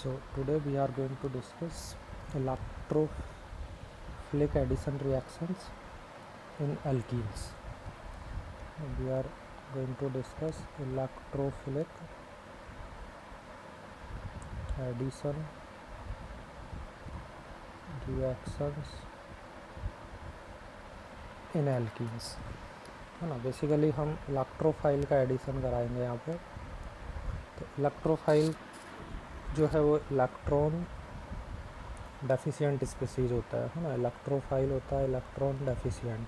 So today we are going to discuss electrophilic addition reactions in alkenes. We are going to discuss electrophilic addition reactions in alkenes, है ना। Basically हम electrophile का addition कराएंगे यहाँ पे। तो electrophile जो है वो इलेक्ट्रॉन डेफिशिएंट स्पीसीज होता है ना। इलेक्ट्रोफाइल होता है electron deficient.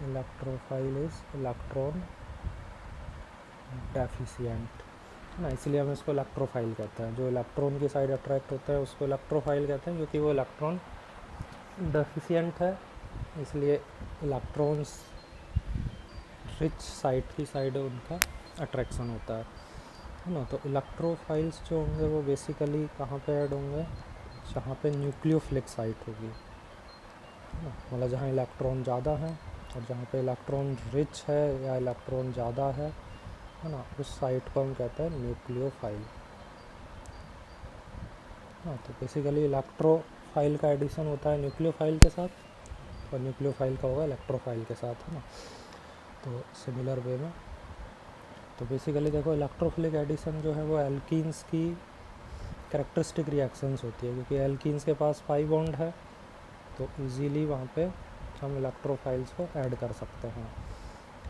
Electrophile is electron deficient, है ना। इसलिए हम इसको इलेक्ट्रोफाइल कहते हैं। जो इलेक्ट्रॉन की साइड अट्रैक्ट होता है उसको इलेक्ट्रोफाइल कहते हैं, क्योंकि वो इलेक्ट्रॉन डेफिशिएंट है। इसलिए इलेक्ट्रॉन्स रिच साइड की साइड उनका अट्रैक्शन होता है ना। तो इलेक्ट्रोफाइल्स जो होंगे वो बेसिकली कहाँ पे ऐड होंगे, जहाँ पे न्यूक्लियोफिलिक साइट होगी, है ना। मतलब जहाँ इलेक्ट्रॉन ज़्यादा है और जहाँ पे इलेक्ट्रॉन रिच है या इलेक्ट्रॉन ज़्यादा है ना, उस साइट को हम कहते हैं न्यूक्लियोफाइल। हाँ, तो बेसिकली इलेक्ट्रोफाइल का एडिशन होता है न्यूक्लियोफाइल के साथ और न्यूक्लियोफाइल का होगा इलेक्ट्रोफाइल के साथ, है ना। तो सिमिलर वे में तो बेसिकली देखो, इलेक्ट्रोफिलिक एडिशन जो है वो एल्कीन्स की कैरेक्टरिस्टिक रिएक्शंस होती है, क्योंकि एल्कीन्स के पास पाई बॉन्ड है तो इजीली वहाँ पे हम इलेक्ट्रोफाइल्स को ऐड कर सकते हैं,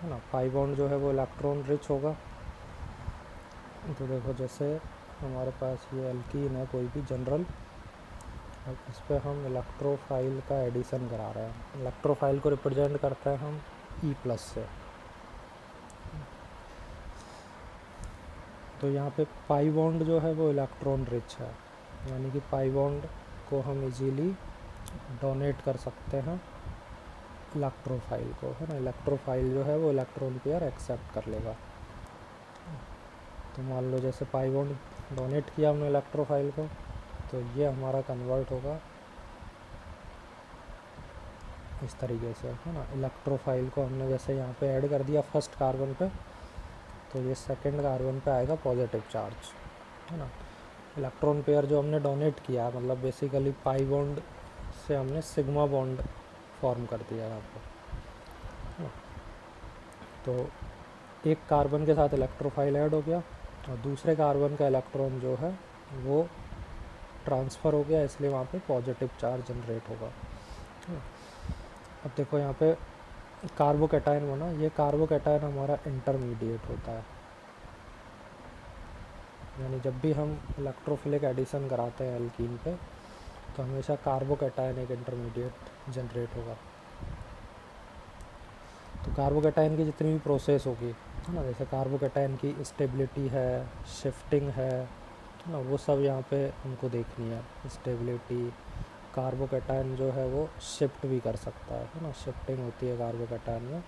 है ना। पाई बॉन्ड जो है वो इलेक्ट्रॉन रिच होगा। तो देखो, जैसे हमारे पास ये एल्कीन है कोई भी जनरल, अब इस पर हम इलेक्ट्रोफाइल का एडिशन करा रहे हैं। इलेक्ट्रोफाइल को रिप्रेजेंट करते हैं हम E+ से। तो यहाँ पे पाई बॉन्ड जो है वो इलेक्ट्रॉन रिच है, यानी कि पाई बॉन्ड को हम इजीली डोनेट कर सकते हैं इलेक्ट्रोफाइल को, है ना। इलेक्ट्रोफाइल जो है वो इलेक्ट्रॉन पेयर एक्सेप्ट कर लेगा। तो मान लो जैसे पाई बॉन्ड डोनेट किया हमने इलेक्ट्रोफाइल को, तो ये हमारा कन्वर्ट होगा इस तरीके से, है ना। इलेक्ट्रोफाइल को हमने जैसे यहाँ पे ऐड कर दिया फर्स्ट कार्बन पे, तो ये सेकंड कार्बन पे आएगा पॉजिटिव चार्ज, है ना। इलेक्ट्रॉन पेयर जो हमने डोनेट किया, मतलब बेसिकली पाई बॉन्ड से हमने सिग्मा बॉन्ड फॉर्म कर दिया यहाँ पर, है ना। तो एक कार्बन के साथ इलेक्ट्रोफाइल ऐड हो गया और दूसरे कार्बन का इलेक्ट्रॉन जो है वो ट्रांसफ़र हो गया, इसलिए वहाँ पे पॉजिटिव चार्ज जनरेट होगा, है ना। अब देखो यहाँ पे कार्बोकैटायन बना, ये कार्बोकैटायन हमारा इंटरमीडिएट होता है। यानी जब भी हम इलेक्ट्रोफिलिक एडिशन कराते हैं एल्कीन पे, तो हमेशा कार्बोकैटायन एक इंटरमीडिएट जनरेट होगा। तो कार्बोकैटायन की जितनी भी प्रोसेस होगी, है ना, जैसे कार्बोकैटायन की स्टेबिलिटी है, शिफ्टिंग है ना, वो सब यहाँ पे हमको देखनी है। स्टेबिलिटी, कार्बोकैटायन जो है वो शिफ्ट भी कर सकता है ना, शिफ्टिंग होती है कार्बोकैटायन में।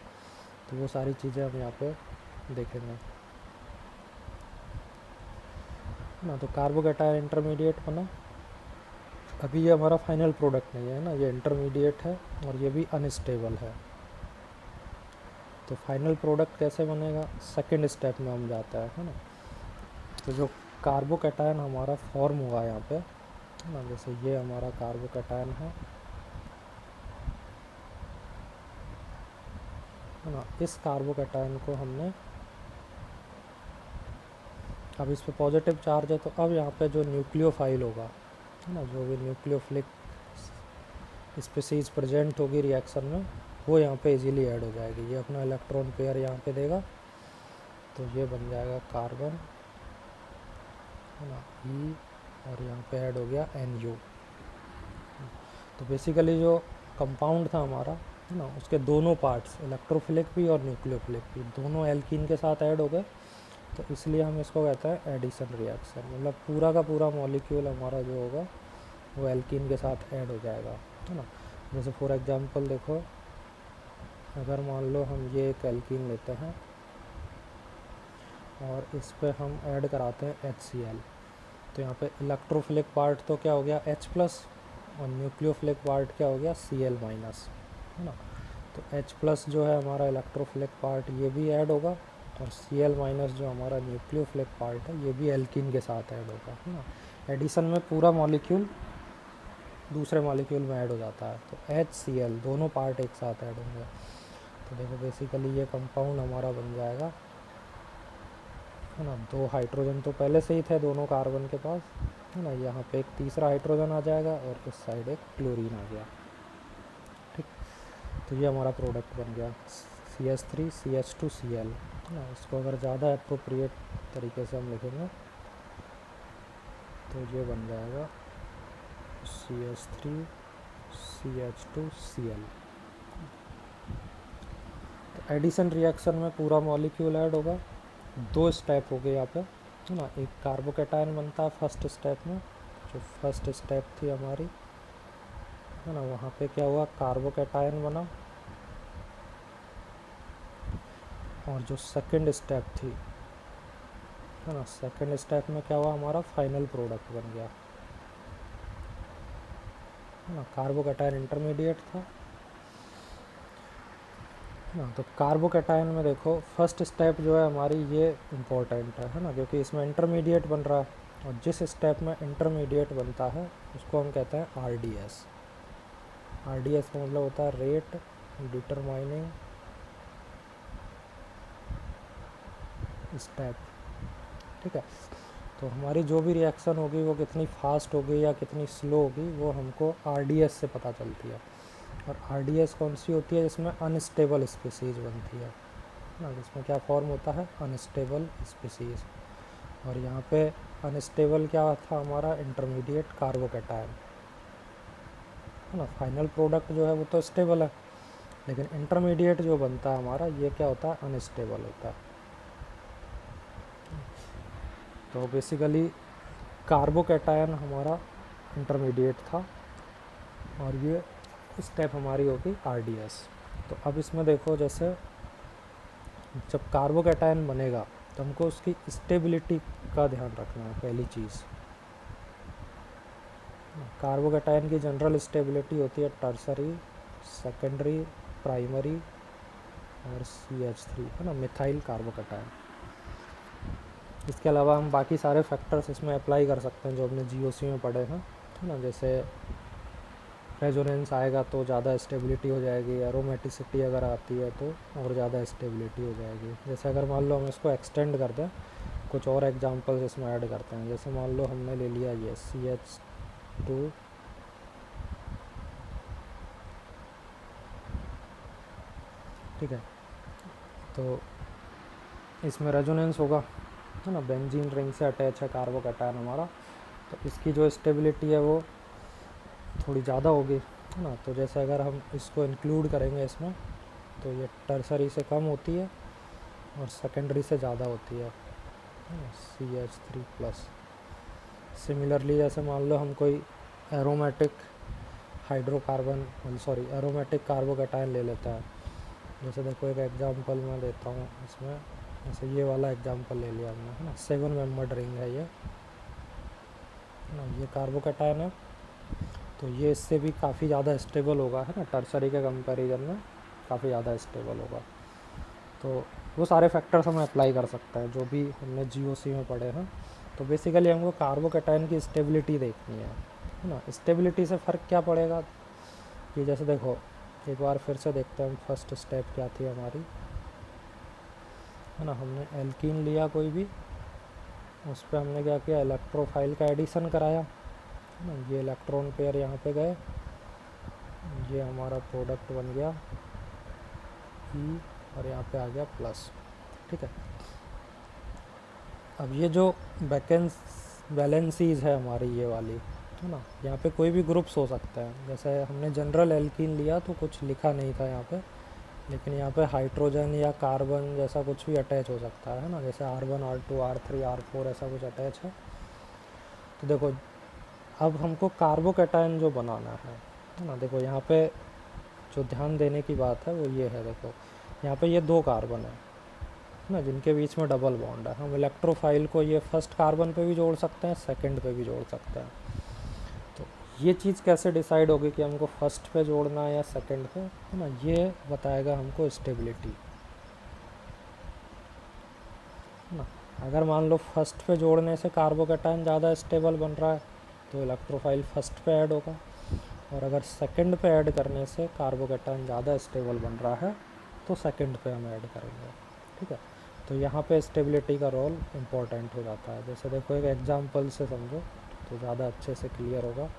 तो वो सारी चीज़ें हम यहाँ पे देखेंगे ना। तो कार्बोकैटायन इंटरमीडिएट बना। अभी ये हमारा फाइनल प्रोडक्ट नहीं है ना, ये इंटरमीडिएट है और ये भी अनस्टेबल है। तो फाइनल प्रोडक्ट कैसे बनेगा, सेकंड स्टेप में हम जाता है ना। तो जो कार्बोकैटायन हमारा फॉर्म हुआ यहाँ पे, है ना, जैसे ये हमारा कार्बोकैटायन है ना। इस कार्बोकैटायन को हमने, अब इस पे पॉजिटिव चार्ज है, तो अब यहाँ पे जो न्यूक्लियोफाइल होगा, है ना, जो भी न्यूक्लियोफिलिक स्पीसीज प्रेजेंट होगी रिएक्शन में, वो यहाँ पे इजीली ऐड हो जाएगी। ये अपना इलेक्ट्रॉन पेयर यहाँ पे देगा, तो ये बन जाएगा कार्बन, है ना, E, और यहाँ पे ऐड हो गया NU। तो बेसिकली जो कंपाउंड था हमारा, है ना, उसके दोनों पार्ट्स, इलेक्ट्रोफिलिक भी और न्यूक्लियोफिलिक भी, दोनों एल्कीन के साथ ऐड हो गए। तो इसलिए हम इसको कहते हैं एडिशन रिएक्शन। मतलब पूरा का पूरा मॉलिक्यूल हमारा जो होगा वो एल्कीन के साथ ऐड हो जाएगा, है ना। जैसे फॉर एग्जांपल देखो, अगर मान लो हम ये एक एल्कीन लेते हैं और इस पे हम ऐड कराते हैं HCl, तो यहाँ पे इलेक्ट्रोफिलिक पार्ट तो क्या हो गया H+ और न्यूक्लियोफिलिक पार्ट क्या हो गया Cl-, है ना। तो H+ जो है हमारा इलेक्ट्रोफिलिक पार्ट, ये भी ऐड होगा और Cl माइनस जो हमारा न्यूक्लियोफिलिक पार्ट है ये भी एल्कीन के साथ ऐड होगा, है ना। एडिशन में पूरा मॉलिक्यूल दूसरे मॉलिक्यूल में ऐड हो जाता है, तो HCl दोनों पार्ट एक साथ ऐड होंगे। तो देखो बेसिकली ये कंपाउंड हमारा बन जाएगा, है ना। 2 हाइड्रोजन तो पहले से ही थे दोनों कार्बन के पास, है ना। यहाँ पे एक तीसरा हाइड्रोजन आ जाएगा और इस साइड एक क्लोरीन आ गया, ठीक। तो ये हमारा प्रोडक्ट बन गया CH3 CH2 Cl, है ना। इसको अगर ज़्यादा अप्रोप्रिएट तरीके से हम लिखेंगे तो ये बन जाएगा CH3 CH2 Cl। तो एडिशन रिएक्शन में पूरा मॉलिक्यूल ऐड होगा। 2 स्टेप हो गए यहाँ पे, है ना। एक कार्बोकैटायन बनता है फर्स्ट स्टेप में, जो फर्स्ट स्टेप थी हमारी, है ना। वहाँ पे क्या हुआ, कार्बोकैटायन बना। और जो सेकंड स्टेप थी, है ना, सेकंड स्टेप में क्या हुआ, हमारा फाइनल प्रोडक्ट बन गया, है ना। कार्बोकैटायन इंटरमीडिएट था, है ना। तो कार्बोकैटायन में देखो फर्स्ट स्टेप जो है हमारी ये इम्पोर्टेंट है ना, क्योंकि इसमें इंटरमीडिएट बन रहा है। और जिस स्टेप में इंटरमीडिएट बनता है उसको हम कहते हैं RDS। RDS का मतलब होता है रेट डिटरमाइनिंग स्टेप, ठीक है। तो हमारी जो भी रिएक्शन होगी वो कितनी फास्ट होगी या कितनी स्लो होगी वो हमको RDS से पता चलती है। और RDS कौन सी होती है, जिसमें अनस्टेबल स्पीसीज बनती है ना। जिसमें क्या फॉर्म होता है, अनस्टेबल स्पीसीज। और यहाँ पे अनस्टेबल क्या था हमारा, इंटरमीडिएट कार्बोकैटायन, है ना। फाइनल प्रोडक्ट जो है वो तो स्टेबल है, लेकिन इंटरमीडिएट जो बनता है हमारा ये क्या होता है, अनस्टेबल होता है। तो बेसिकली कार्बोकैटायन हमारा इंटरमीडिएट था और ये स्टेप हमारी होगी RDS। तो अब इसमें देखो, जैसे जब कार्बोकैटायन बनेगा तो हमको उसकी स्टेबिलिटी का ध्यान रखना है। पहली चीज़, कार्बोकैटायन की जनरल स्टेबिलिटी होती है टर्सरी, सेकेंडरी, प्राइमरी और CH3, है ना, मिथाइल कार्बोकैटायन। इसके अलावा हम बाकी सारे फैक्टर्स इसमें अप्लाई कर सकते हैं जो हमने GOC में पढ़े हैं, है ना। जैसे रेजोनेंस आएगा तो ज़्यादा स्टेबिलिटी हो जाएगी, एरोमेटिसिटी अगर आती है तो और ज़्यादा स्टेबिलिटी हो जाएगी। जैसे अगर मान लो हम इसको एक्सटेंड कर दें, कुछ और एग्जांपल्स इसमें ऐड करते हैं। जैसे मान लो हमने ले लिया ये CH2 ठीक है, तो इसमें रेजोनेंस होगा, है ना। बेंजीन रिंग से अटैच है कार्बोकैटायन हमारा, तो इसकी जो स्टेबिलिटी है वो थोड़ी ज़्यादा होगी, है ना। तो जैसे अगर हम इसको इंक्लूड करेंगे इसमें, तो ये टर्सरी से कम होती है और सेकेंडरी से ज़्यादा होती है, CH3+। सिमिलरली जैसे मान लो हम कोई एरोमेटिक एरोमेटिक कार्बोकैटायन ले लेता है। जैसे देखो एक एग्जांपल मैं देता हूँ इसमें, जैसे ये वाला एग्जांपल ले लिया हमने, है ना। 7 मेंबर्ड रिंग है ये, है ना। ये कार्बोकैटायन है, तो ये इससे भी काफ़ी ज़्यादा स्टेबल होगा, है ना। टर्सरी के कंपैरिजन में काफ़ी ज़्यादा स्टेबल होगा। तो वो सारे फैक्टर्स हम अप्लाई कर सकते हैं जो भी हमने GOC में पढ़े हैं। तो बेसिकली हमको कार्बोकैटायन की स्टेबिलिटी देखनी है ना। स्टेबिलिटी से फ़र्क क्या पड़ेगा, कि जैसे देखो एक बार फिर से देखते हैं हम फर्स्ट स्टेप क्या थी हमारी, है ना। हमने एल्कीन लिया कोई भी, उस पर हमने क्या किया, इलेक्ट्रोफाइल का एडिशन कराया, है ना। ये इलेक्ट्रॉन पेयर यहाँ पे गए, ये हमारा प्रोडक्ट बन गया E और यहाँ पे आ गया प्लस, ठीक है। अब ये जो वैलेंसीज है हमारी ये वाली, है ना, यहाँ पे कोई भी ग्रुप्स हो सकता है। जैसे हमने जनरल एल्कीन लिया तो कुछ लिखा नहीं था यहाँ पे, लेकिन यहाँ पे हाइड्रोजन या कार्बन जैसा कुछ भी अटैच हो सकता है ना। जैसे R1 R2 R3 R4 ऐसा कुछ अटैच है। तो देखो अब हमको कार्बोकैटायन जो बनाना है ना, देखो यहाँ पे जो ध्यान देने की बात है वो ये है, देखो यहाँ पे ये 2 कार्बन है ना, जिनके बीच में डबल बॉन्ड है। हम इलेक्ट्रोफाइल को ये फर्स्ट कार्बन पे भी जोड़ सकते हैं, सेकंड पे भी जोड़ सकते हैं। तो ये चीज़ कैसे डिसाइड होगी कि हमको फर्स्ट पे जोड़ना है या सेकंड पे, है ना, ये बताएगा हमको स्टेबिलिटी, है ना। अगर मान लो फर्स्ट पे जोड़ने से कार्बोकैटायन ज़्यादा स्टेबल बन रहा है तो इलेक्ट्रोफाइल फर्स्ट पे ऐड होगा, और अगर सेकंड पे ऐड करने से कार्बोकैटायन ज़्यादा स्टेबल बन रहा है तो सेकंड पे हम ऐड करेंगे। ठीक है, तो यहाँ पे स्टेबिलिटी का रोल इम्पोर्टेंट हो जाता है। जैसे देखो एक एग्जांपल से समझो तो ज़्यादा अच्छे से क्लियर होगा।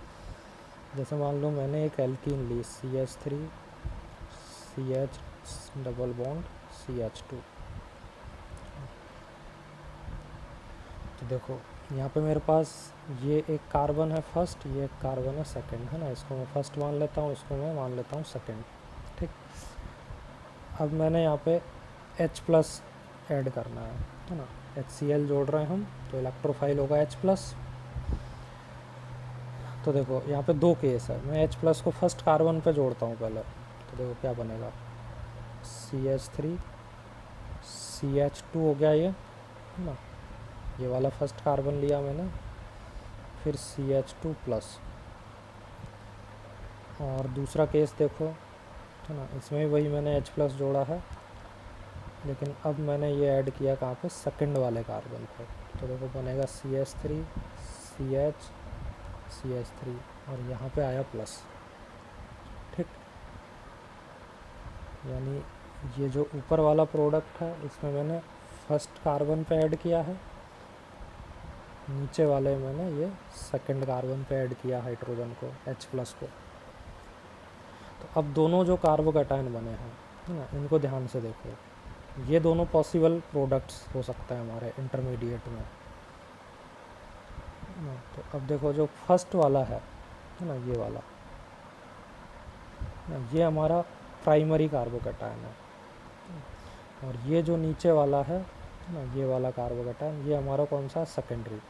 जैसे मान लो मैंने एक एल्कीन ली CH3 CH double bond CH2, तो देखो यहाँ पे मेरे पास ये एक कार्बन है फर्स्ट, ये एक कार्बन है सेकंड, है ना। इसको मैं फर्स्ट मान लेता हूँ, इसको मैं मान लेता हूँ सेकंड। ठीक, अब मैंने यहाँ पे H प्लस ऐड करना है ना। HCl जोड़ रहे हैं हम तो इलेक्ट्रोफाइल होगा H प्लस। तो देखो यहाँ पे दो केस है, मैं H प्लस को फर्स्ट कार्बन पे जोड़ता हूँ पहले, तो देखो क्या बनेगा, CH3 CH2 हो गया ये, है ना। ये वाला फर्स्ट कार्बन लिया मैंने, फिर CH2 प्लस, और दूसरा केस देखो, है ना, इसमें भी वही मैंने H प्लस जोड़ा है, लेकिन अब मैंने ये ऐड किया कहाँ पे, सेकंड वाले कार्बन पे। तो देखो बनेगा CH3 CH CH3 और यहाँ पे आया प्लस। ठीक, यानी ये जो ऊपर वाला प्रोडक्ट है इसमें मैंने फर्स्ट कार्बन पे ऐड किया है, नीचे वाले मैंने ये सेकंड कार्बन पे ऐड किया हाइड्रोजन को, H प्लस को। तो अब दोनों जो कार्बोकैटायन बने हैं, है ना, इनको ध्यान से देखो, ये दोनों पॉसिबल प्रोडक्ट्स हो सकते हैं हमारे इंटरमीडिएट में, है ना। तो अब देखो जो फर्स्ट वाला है ना, ये वाला ना, ये हमारा प्राइमरी कार्बोकैटायन है, और ये जो नीचे वाला है ना, ये वाला कार्बोकैटायन, ये हमारा कौन सा, सेकेंडरी।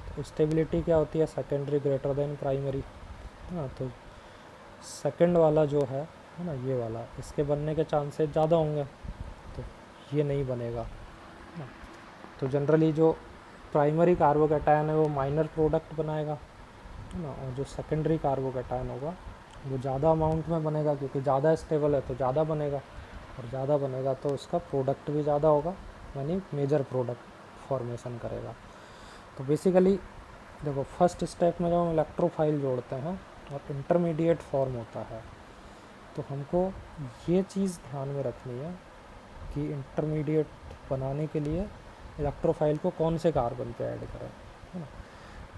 तो स्टेबिलिटी क्या होती है, सेकेंडरी ग्रेटर देन प्राइमरी, है ना। तो सेकंड वाला जो है ना, ये वाला, इसके बनने के चांसेस ज़्यादा होंगे, तो ये नहीं बनेगा, है ना। तो जनरली जो प्राइमरी कार्बोकैटायन है वो माइनर प्रोडक्ट बनाएगा, है ना, और जो सेकेंडरी कार्बोकैटायन होगा वो ज़्यादा अमाउंट में बनेगा, क्योंकि ज़्यादा स्टेबल है तो ज़्यादा बनेगा, और ज़्यादा बनेगा तो उसका प्रोडक्ट भी ज़्यादा होगा, यानी मेजर प्रोडक्ट फॉर्मेशन करेगा। तो बेसिकली देखो फर्स्ट स्टेप में जब हम इलेक्ट्रोफाइल जोड़ते हैं और इंटरमीडिएट फॉर्म होता है, तो हमको ये चीज़ ध्यान में रखनी है कि इंटरमीडिएट बनाने के लिए इलेक्ट्रोफाइल को कौन से कार्बन पे ऐड करें, है ना।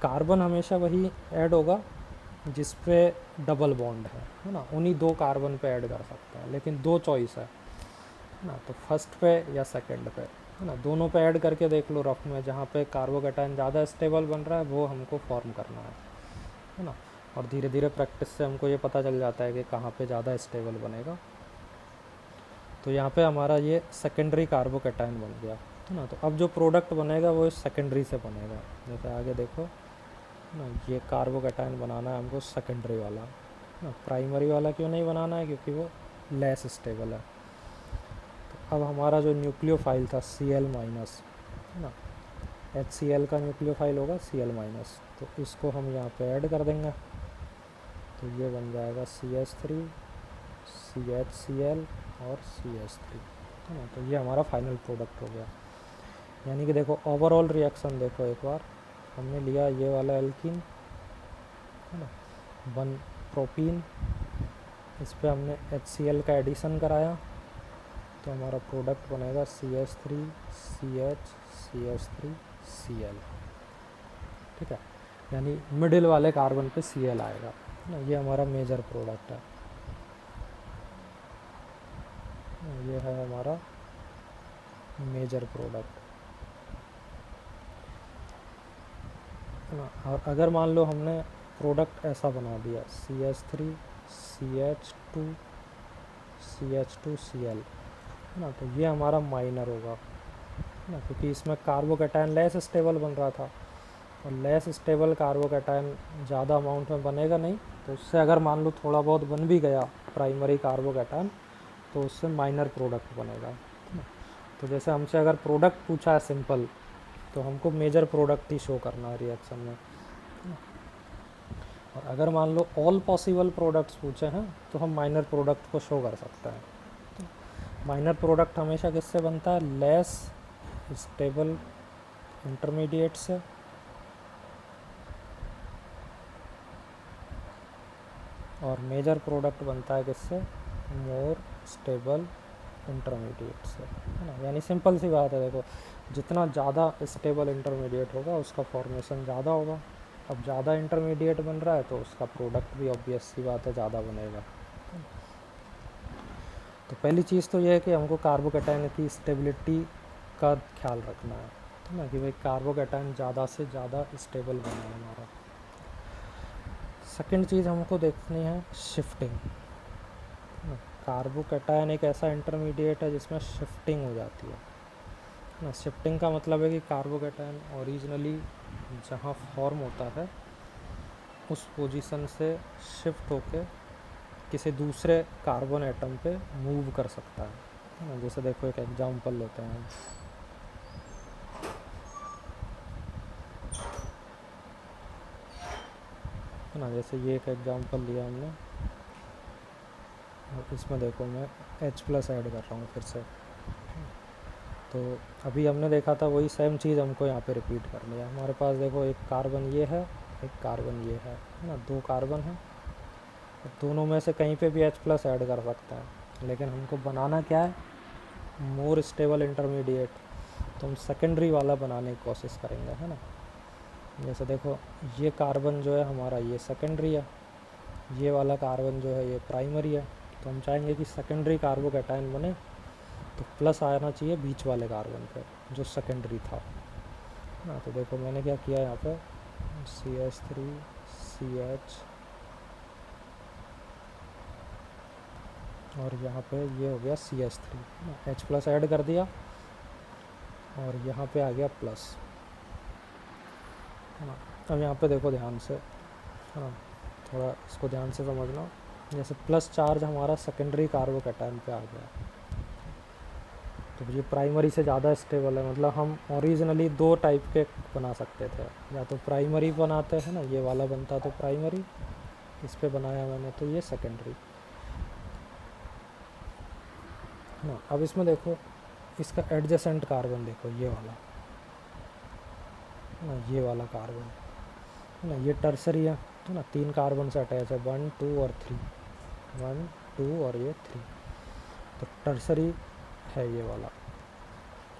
कार्बन हमेशा वही ऐड होगा जिस पे डबल बॉन्ड है ना, उन्हीं दो कार्बन पे ऐड कर सकते हैं, लेकिन दो चॉइस है ना, तो फर्स्ट पे या सेकंड पे, है ना। दोनों पे ऐड करके देख लो रफ में, जहाँ पे कार्बोकैटायन ज़्यादा स्टेबल बन रहा है वो हमको फॉर्म करना है ना। और धीरे धीरे प्रैक्टिस से हमको ये पता चल जाता है कि कहाँ पे ज़्यादा स्टेबल बनेगा। तो यहाँ पे हमारा ये सेकेंडरी कार्बोकैटायन बन गया, है ना। तो अब जो प्रोडक्ट बनेगा वो सेकेंडरी से बनेगा। जैसे आगे देखो ना, ये कार्बोकैटायन बनाना है हमको सेकेंडरी वाला ना, प्राइमरी वाला क्यों नहीं बनाना है, क्योंकि वो लेस स्टेबल है। तो अब हमारा जो न्यूक्लियोफाइल था Cl माइनस, है ना, HCl का न्यूक्लियोफाइल होगा Cl माइनस, तो इसको हम यहाँ पे ऐड कर देंगे, तो ये बन जाएगा CH3 CHCl और CH3, है ना। तो ये हमारा फाइनल प्रोडक्ट हो गया। यानी कि देखो ओवरऑल रिएक्शन देखो एक बार, हमने लिया ये वाला एल्कीन, है ना, 1 प्रोपीन, इस पर हमने HCl का एडिशन कराया, तो हमारा प्रोडक्ट बनेगा CH3 CH CH3 Cl। ठीक है, यानी मिडिल वाले कार्बन पे Cl आएगा, है ना। ये हमारा मेजर प्रोडक्ट है, ये है हमारा मेजर प्रोडक्ट, है ना। और अगर मान लो हमने प्रोडक्ट ऐसा बना दिया CH3 CH2 CH2 Cl, है ना, तो ये हमारा माइनर होगा, है ना, क्योंकि इसमें कार्बोकैटायन लेस स्टेबल बन रहा था, और लेस स्टेबल कार्बोकैटायन ज़्यादा अमाउंट में बनेगा नहीं, तो उससे अगर मान लो थोड़ा बहुत बन भी गया प्राइमरी कार्बोकैटायन, तो उससे माइनर प्रोडक्ट बनेगा, है ना। तो जैसे हमसे अगर प्रोडक्ट पूछा है सिंपल, तो हमको मेजर प्रोडक्ट ही शो करना है रिएक्शन में, है ना। और अगर मान लो ऑल पॉसिबल प्रोडक्ट्स पूछे हैं तो हम माइनर प्रोडक्ट को शो कर सकते हैं। माइनर प्रोडक्ट हमेशा किससे बनता है, लेस स्टेबल इंटरमीडिएट से, और मेजर प्रोडक्ट बनता है किससे, मोर स्टेबल इंटरमीडिएट से, है ना। यानी सिंपल सी बात है, देखो जितना ज़्यादा स्टेबल इंटरमीडिएट होगा उसका फॉर्मेशन ज़्यादा होगा। अब ज़्यादा इंटरमीडिएट बन रहा है तो उसका प्रोडक्ट भी ऑब्वियस सी बात है ज़्यादा बनेगा। तो पहली चीज़ तो ये है कि हमको कार्बोकैटायन की स्टेबिलिटी का ख्याल रखना है ना, कि भाई कार्बोकैटायन ज़्यादा से ज़्यादा स्टेबल बना है हमारा। सेकंड चीज़ हमको देखनी है शिफ्टिंग। कार्बोकैटायन एक ऐसा इंटरमीडिएट है जिसमें शिफ्टिंग हो जाती है ना। शिफ्टिंग का मतलब है कि कार्बोकैटायन ओरिजिनली जहाँ फॉर्म होता है उस पोजीशन से शिफ्ट होके किसी दूसरे कार्बन एटम पे मूव कर सकता है ना। जैसे देखो एक एग्जांपल लेते हैं, है ना। जैसे ये एक एग्जांपल लिया हमने, और इसमें देखो मैं H+ ऐड कर रहा हूँ फिर से। तो अभी हमने देखा था वही सेम चीज़ हमको यहाँ पे रिपीट कर लिया। हमारे पास देखो एक कार्बन ये है, एक कार्बन ये है ना, 2 कार्बन है। दोनों में से कहीं पे भी H+ ऐड कर सकता है, लेकिन हमको बनाना क्या है, मोर स्टेबल इंटरमीडिएट। तो हम सेकेंडरी वाला बनाने की कोशिश करेंगे, है ना। जैसे देखो ये कार्बन जो है हमारा ये सेकेंडरी है, ये वाला कार्बन जो है ये प्राइमरी है। तो हम चाहेंगे कि सेकेंडरी कार्बोकैटायन बने तो प्लस आना चाहिए बीच वाले कार्बन पे जो सेकेंडरी था ना। तो देखो मैंने क्या किया यहाँ पे, CH3 CH, और यहाँ पे ये हो गया CH3, H+ ऐड कर दिया, और यहाँ पे आ गया प्लस, है ना। अब यहाँ पे देखो ध्यान से, है ना, थोड़ा इसको ध्यान से समझना। जैसे प्लस चार्ज हमारा सेकेंडरी कार्बोकैटायन पे आ गया, तो ये प्राइमरी से ज़्यादा स्टेबल है। मतलब हम ओरिजिनली 2 टाइप के बना सकते थे, या तो प्राइमरी बनाते हैं ना, ये वाला बनता तो प्राइमरी, इस पे बनाया मैंने तो ये सेकेंडरी, है ना। अब इसमें देखो इसका एडजेसेंट कार्बन देखो, ये वाला, है ना, ये वाला कार्बन, है ना, ये टर्सरी है ना, 3 कार्बन से अटैच है, 1 2 और 3, 1 2 और ये 3, तो टर्सरी है ये वाला।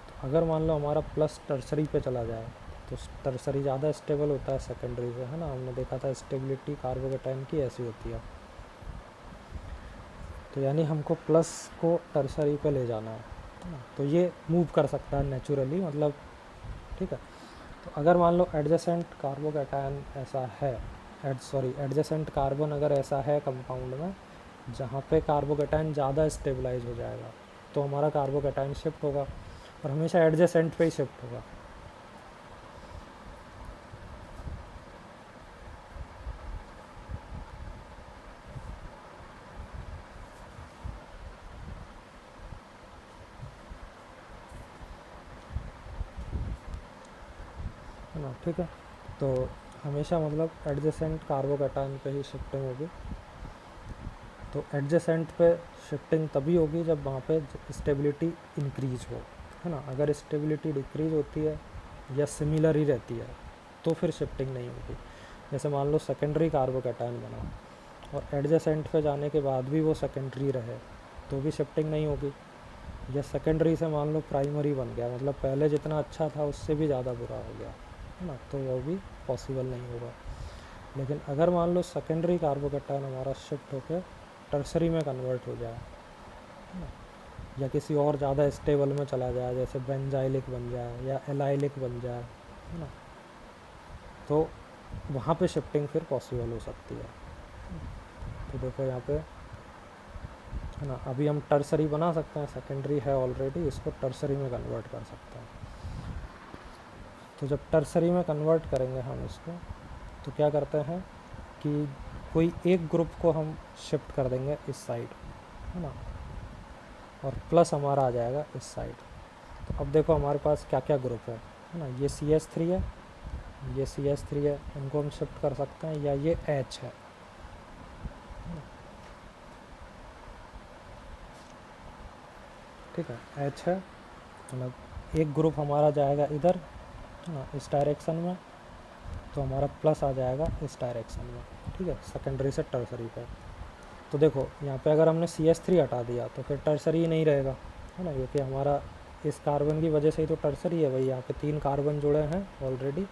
तो अगर मान लो हमारा प्लस टर्सरी पे चला जाए तो टर्सरी ज़्यादा स्टेबल होता है सेकेंडरी से, है ना। हमने देखा था स्टेबिलिटी कार्बोकैटायन की ऐसी होती है। तो यानी हमको प्लस को टर्सरी पे ले जाना है ना, तो ये मूव कर सकता है नेचुरली, मतलब ठीक है। तो अगर मान लो एडजेसेंट कार्बोकैटायन ऐसा है, एडजेसेंट कार्बन अगर ऐसा है कंपाउंड में जहाँ पे कार्बोकैटायन ज़्यादा स्टेबलाइज हो जाएगा, तो हमारा कार्बोकैटायन शिफ्ट होगा, और हमेशा एडजेसेंट पे ही शिफ्ट होगा। है ना, ठीक है। तो हमेशा मतलब एडजेसेंट कार्बोकैटायन पे ही शिफ्टिंग होगी। तो एडजेसेंट पे शिफ्टिंग तभी होगी जब वहाँ पे स्टेबिलिटी इंक्रीज हो, है ना। अगर स्टेबिलिटी डिक्रीज होती है या सिमिलर ही रहती है तो फिर शिफ्टिंग नहीं होगी। जैसे मान लो सेकेंडरी कार्बोकैटायन बना और एडजेसेंट पे जाने के बाद भी वो सेकेंडरी रहे तो भी शिफ्टिंग नहीं होगी। या सेकेंडरी से मान लो प्राइमरी बन गया, मतलब पहले जितना अच्छा था उससे भी ज़्यादा बुरा हो गया, है ना, तो वो भी पॉसिबल नहीं होगा। लेकिन अगर मान लो सेकेंडरी कार्बोकैटायन हमारा शिफ्ट होकर टर्सरी में कन्वर्ट हो जाए, है ना, या किसी और ज़्यादा स्टेबल में चला जाए, जैसे बेंजाइलिक बन जाए या एलाइलिक बन जाए, है ना, तो वहाँ पे शिफ्टिंग फिर पॉसिबल हो सकती है। तो देखो यहाँ पे, है ना, अभी हम टर्सरी बना सकते हैं, सेकेंडरी है ऑलरेडी, इसको टर्सरी में कन्वर्ट कर सकते हैं। तो जब टर्सरी में कन्वर्ट करेंगे हम इसको, तो क्या करते हैं कि कोई एक ग्रुप को हम शिफ्ट कर देंगे इस साइड, है ना, और प्लस हमारा आ जाएगा इस साइड। तो अब देखो हमारे पास क्या क्या ग्रुप है ना, ये CH3 है, ये CH3 है, इनको हम शिफ्ट कर सकते हैं, या ये H है, ठीक है, H है, मतलब एक ग्रुप हमारा जाएगा इधर है ना, इस डायरेक्शन में, तो हमारा प्लस आ जाएगा इस डायरेक्शन में, ठीक है, सेकेंडरी से टर्सरी पे। तो देखो यहाँ पे अगर हमने CH3 हटा दिया तो फिर टर्सरी ही नहीं रहेगा, है ना, क्योंकि हमारा इस कार्बन की वजह से ही तो टर्सरी है भाई, यहाँ पे 3 कार्बन जुड़े हैं ऑलरेडी।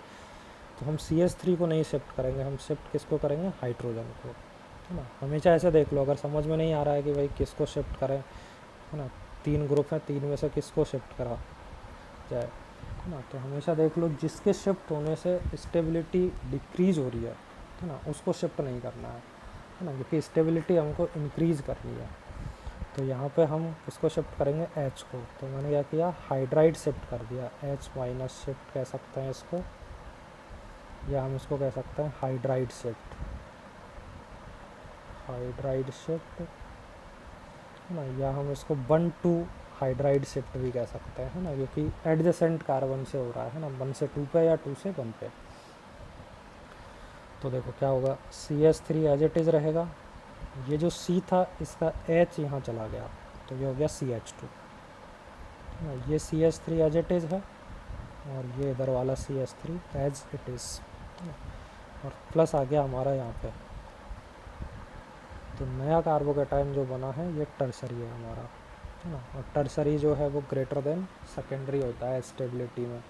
तो हम CH3 को नहीं शिफ्ट करेंगे, हम शिफ्ट किसको करेंगे, हाइड्रोजन को, है ना। हमेशा ऐसे देख लो, अगर समझ में नहीं आ रहा है कि भाई किसको शिफ्ट करें, है ना, 3 ग्रुप हैं, 3 में से किसको शिफ्ट करा जाए, है ना, तो हमेशा देख लो जिसके शिफ्ट होने से स्टेबिलिटी डिक्रीज़ हो रही है ना, उसको शिफ्ट नहीं करना है ना, क्योंकि स्टेबिलिटी हमको इंक्रीज़ करनी है। तो यहाँ पे हम उसको शिफ्ट करेंगे H को, तो मैंने क्या किया, हाइड्राइड शिफ्ट कर दिया, H- शिफ्ट कह सकते हैं इसको, या हम इसको कह सकते हैं हाइड्राइड शिफ्ट, हाइड्राइड शिफ्ट, है ना, या हम इसको 1-2 हाइड्राइड शिफ्ट भी कह सकते हैं, है ना, क्योंकि एडजेसेंट कार्बन से हो रहा है ना, 1 से 2 पे या 2 से 1 पे। तो देखो क्या होगा, CH3 एज इट इज़ रहेगा, ये जो C था इसका H यहाँ चला गया, तो ये हो गया CH2, है ना, ये CH3 एज इट इज़ है, और ये इधर वाला CH3 एज इट इज़, और प्लस आ गया हमारा यहाँ पे। तो नया कार्बोकेटाइन जो बना है ये टर्सरी है हमारा, है ना, और टर्सरी जो है वो ग्रेटर देन सेकेंडरी होता है स्टेबिलिटी में।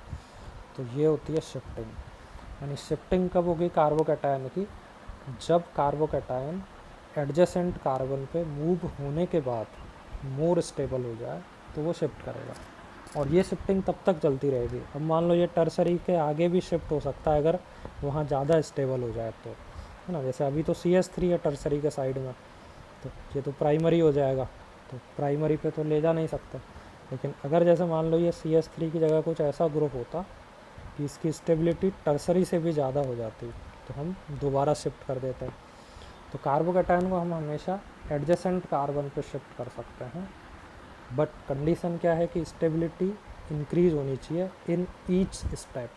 तो ये होती है शिफ्टिंग, यानी शिफ्टिंग कब होगी कार्बोकेटाइन की, जब कार्बोकेटाइन एडजेसेंट कार्बन पे मूव होने के बाद मोर स्टेबल हो जाए तो वो शिफ्ट करेगा, और ये शिफ्टिंग तब तक चलती रहेगी। अब मान लो ये टर्सरी के आगे भी शिफ्ट हो सकता है अगर वहाँ ज़्यादा स्टेबल हो जाए तो, है ना, जैसे अभी तो CH3 है टर्सरी के साइड में, तो ये तो प्राइमरी हो जाएगा, तो प्राइमरी पे तो ले जा नहीं सकते। लेकिन अगर जैसे मान लो ये CH3 की जगह कुछ ऐसा ग्रुप होता कि इसकी स्टेबिलिटी टर्सरी से भी ज़्यादा हो जाती, तो हम दोबारा शिफ्ट कर देते हैं। तो कार्बोकेटाइन को हम हमेशा एडजेसेंट कार्बन पे शिफ्ट कर सकते हैं, बट कंडीशन क्या है कि स्टेबिलिटी इंक्रीज होनी चाहिए इन ईच स्टेप,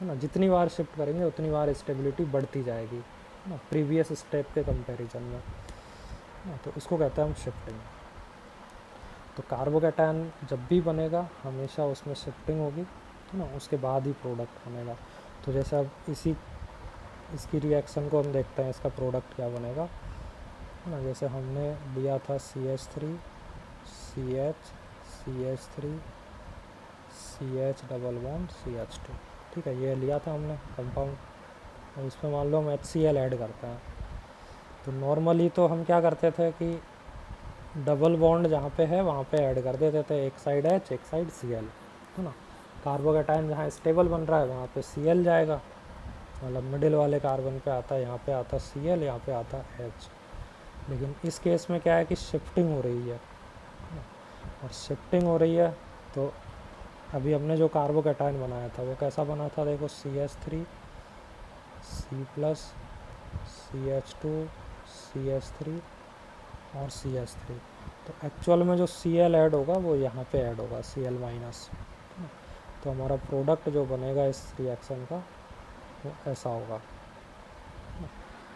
है ना, जितनी बार शिफ्ट करेंगे उतनी बार स्टेबिलिटी बढ़ती जाएगी, है ना, प्रीवियस स्टेप के कंपैरिजन में, है ना, तो इसको कहते हैं हम शिफ्टिंग। तो कार्बोकेटाइन जब भी बनेगा हमेशा उसमें शिफ्टिंग होगी, है ना, उसके बाद ही प्रोडक्ट बनेगा। तो जैसे अब इसकी रिएक्शन को हम देखते हैं, इसका प्रोडक्ट क्या बनेगा, है ना, जैसे हमने लिया था CH3 CH CH3 CH double bond CH2, ठीक है, ये लिया था हमने कंपाउंड। और इसमें मान लो हम HCl ऐड करते हैं, तो नॉर्मली तो हम क्या करते थे कि डबल बॉन्ड जहाँ पे है वहाँ पे ऐड कर देते थे, एक साइड H एक साइड Cl, है ना। कार्बोकेटाइन जहाँ स्टेबल बन रहा है वहाँ पे Cl जाएगा, मतलब मिडिल वाले कार्बन पे आता है, यहाँ पे आता Cl, यहाँ पे आता H। लेकिन इस केस में क्या है कि शिफ्टिंग हो रही है, और शिफ्टिंग हो रही है तो अभी हमने जो कार्बोकेटाइन बनाया था वो कैसा बना था, देखो CH3 C+, CH2 CH3 और CH3। तो एक्चुअल में जो Cl ऐड होगा वो यहाँ पे ऐड होगा, Cl-। तो हमारा प्रोडक्ट जो बनेगा इस रिएक्शन का वो ऐसा होगा।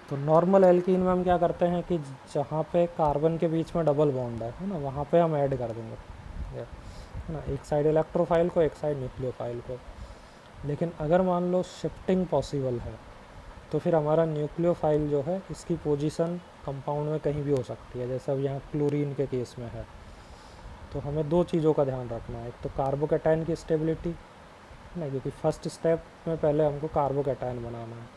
तो नॉर्मल एल्कीन में हम क्या करते हैं कि जहाँ पे कार्बन के बीच में डबल बॉन्ड है ना, वहाँ पे हम ऐड कर देंगे, है ना, एक साइड इलेक्ट्रोफाइल को एक साइड न्यूक्लियोफाइल को। लेकिन अगर मान लो शिफ्टिंग पॉसिबल है तो फिर हमारा न्यूक्लियोफाइल जो है इसकी पोजीशन कंपाउंड में कहीं भी हो सकती है, जैसे अब यहाँ क्लोरीन के केस में है। तो हमें 2 चीज़ों का ध्यान रखना है, एक तो कार्बोकेटाइन की स्टेबिलिटी, है ना, क्योंकि फर्स्ट स्टेप में पहले हमको कार्बोकेटाइन बनाना है,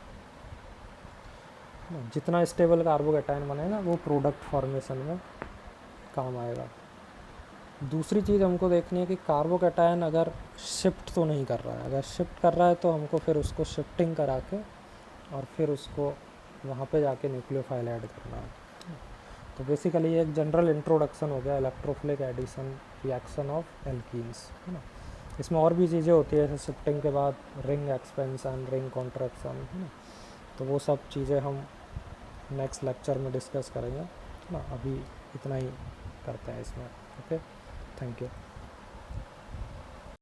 जितना स्टेबल कार्बोकेटाइन बनेगा वो प्रोडक्ट फॉर्मेशन में काम आएगा। दूसरी चीज़ हमको देखनी है कि कार्बोकेटाइन अगर शिफ्ट तो नहीं कर रहा है, अगर शिफ्ट कर रहा है तो हमको फिर उसको शिफ्टिंग करा के और फिर उसको वहाँ पे जाके न्यूक्लियोफाइल ऐड करना है। तो बेसिकली ये एक जनरल इंट्रोडक्शन हो गया electrophilic addition reaction of alkenes, है ना। इसमें और भी चीज़ें होती है, जैसे शिफ्टिंग के बाद रिंग एक्सपेंशन, रिंग कॉन्ट्रैक्शन, है ना। तो वो सब चीज़ें हम नेक्स्ट लेक्चर में डिस्कस करेंगे, है ना। अभी इतना ही करते हैं इसमें, ओके, थैंक यू।